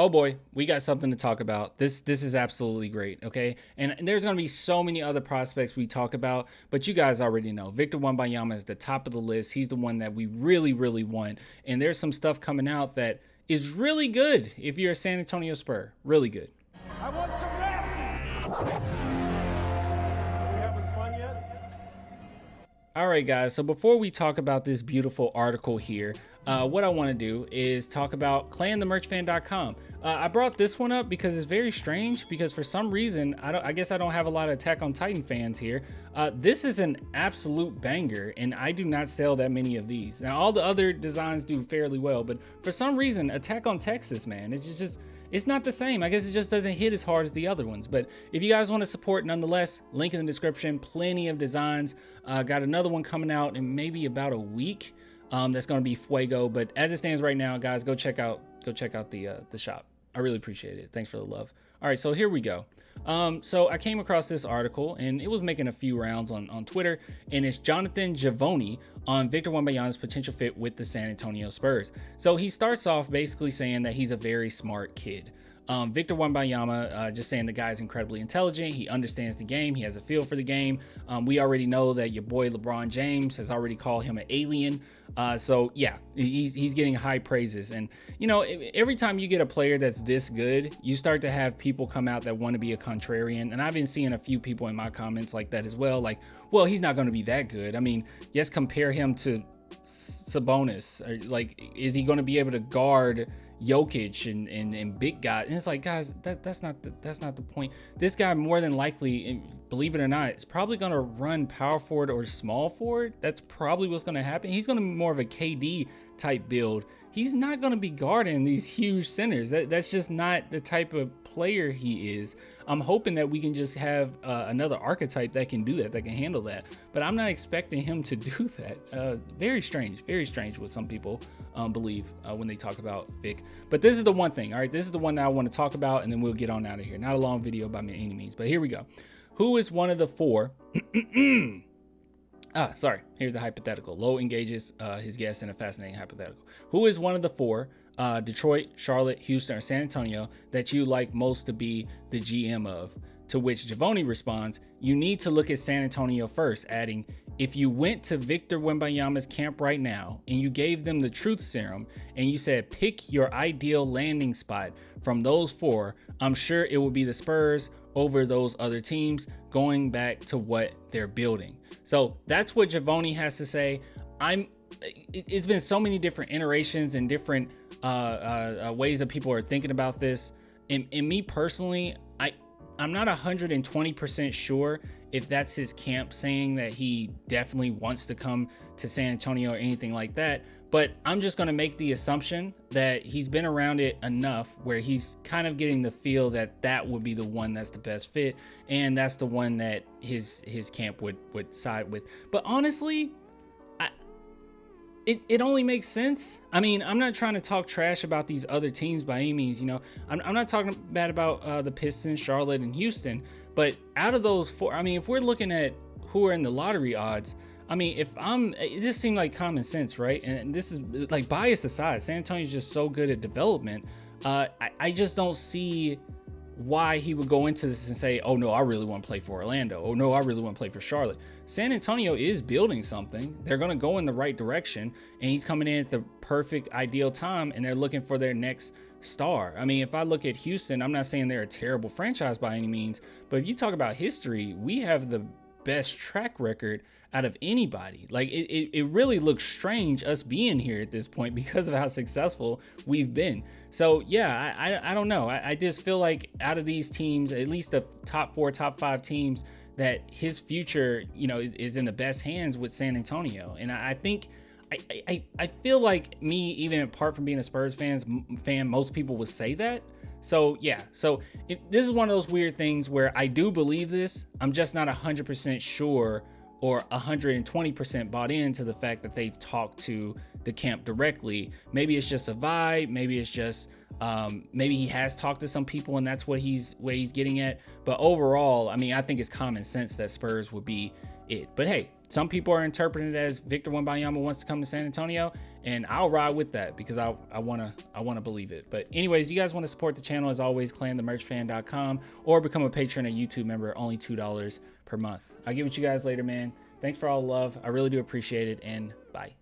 Oh boy, we got something to talk about. This is absolutely great, okay? And there's going to be so many other prospects we talk about, but you guys already know. Victor Wembanyama is the top of the list. He's the one that we really want. And there's some stuff coming out that is really good if you're a San Antonio Spur. Really good. I want some nasty. Are we having fun yet? All right, guys. So before we talk about this beautiful article here, what I want to do is talk about clanthemerchfan.com. I brought this one up because it's very strange because for some reason, I guess I don't have a lot of Attack on Titan fans here. This is an absolute banger and I do not sell that many of these. Now, all the other designs do fairly well, but for some reason, Attack on Texas, man, it's not the same. I guess it just doesn't hit as hard as the other ones. But if you guys want to support nonetheless, link in the description, plenty of designs. Got another one coming out in maybe about a week. That's going to be Fuego. But as it stands right now, guys, go check out the shop. I really appreciate it. Thanks for the love. All right, so here we go. So I came across this article and it was making a few rounds on Twitter, and it's Jonathan Givony on Victor Wembanyama's potential fit with the San Antonio Spurs. So he starts off basically saying that he's a very smart kid. Victor Wembanyama, just saying the guy's incredibly intelligent. He understands the game. He has a feel for the game. We already know that your boy LeBron James has already called him an alien. So yeah, he's getting high praises. And you know, every time you get a player that's this good, you start to have people come out that want to be a contrarian. And I've been seeing a few people in my comments like that as well. Like, well, he's not going to be that good. I mean, yes, compare him to Sabonis. Or, like, is he going to be able to guard Jokic and big guy? And it's like, guys, that's not the point. This guy more than likely, believe it or not, is probably going to run power forward or small forward. That's probably what's going to happen. He's going to be more of a KD type build. He's not going to be guarding these huge centers. That's just not the type of player he is. I'm hoping that we can just have another archetype that can do that, that can handle that. But I'm not expecting him to do that. Very strange what some people believe when they talk about Vic. But this is the one thing, all right? This is the one that I want to talk about, and then we'll get on out of here. Not a long video by any means, but here we go. Who is one of the four? Here's the hypothetical. Low engages his guess in a fascinating hypothetical. Who is one of the four, Detroit, Charlotte, Houston, or San Antonio, that you like most to be the GM of? To which Givony responds, you need to look at San Antonio first, adding, if you went to Victor Wembanyama's camp right now and you gave them the truth serum and you said, pick your ideal landing spot from those four, I'm sure it will be the Spurs over those other teams, going back to what they're building. So that's what Givony has to say. It's been so many different iterations and different ways that people are thinking about this. And me personally, I'm not 120% sure if that's his camp saying that he definitely wants to come to San Antonio or anything like that. But I'm just going to make the assumption that he's been around it enough where he's kind of getting the feel that that would be the one that's the best fit. And that's the one that his camp would side with. But honestly, it only makes sense. I mean, I'm not trying to talk trash about these other teams by any means. You know, I'm not talking bad about the Pistons, Charlotte, and Houston. But out of those four, I mean, if we're looking at who are in the lottery odds, I mean, it just seemed like common sense, right? And this is like, bias aside, San Antonio's just so good at development. I just don't see why he would go into this and say, oh no, I really want to play for Orlando. Oh no, I really want to play for Charlotte. San Antonio is building something. They're going to go in the right direction, and he's coming in at the perfect ideal time, and they're looking for their next star. I mean, if I look at Houston, I'm not saying they're a terrible franchise by any means, but if you talk about history, we have the best track record out of anybody. Like, it really looks strange us being here at this point because of how successful we've been. So yeah, I don't know. I just feel like out of these teams, at least the top 4, top 5 teams, that his future, you know, is in the best hands with San Antonio. And I think I feel like me, even apart from being a Spurs fan, most people would say that. So yeah, so this is one of those weird things where I do believe this. I'm just not 100% sure or 120% bought into the fact that they've talked to the camp directly. Maybe it's just a vibe. Maybe it's just maybe he has talked to some people and that's what he's getting at. But overall, I mean, I think it's common sense that Spurs would be it. But hey, some people are interpreting it as Victor Wembanyama wants to come to San Antonio, and I'll ride with that because I want to believe it. But anyways, you guys want to support the channel, as always, clanthemerchfan.com, or become a patron or YouTube member, only $2 per month. I'll get with you guys later, man. Thanks for all the love. I really do appreciate it, and bye.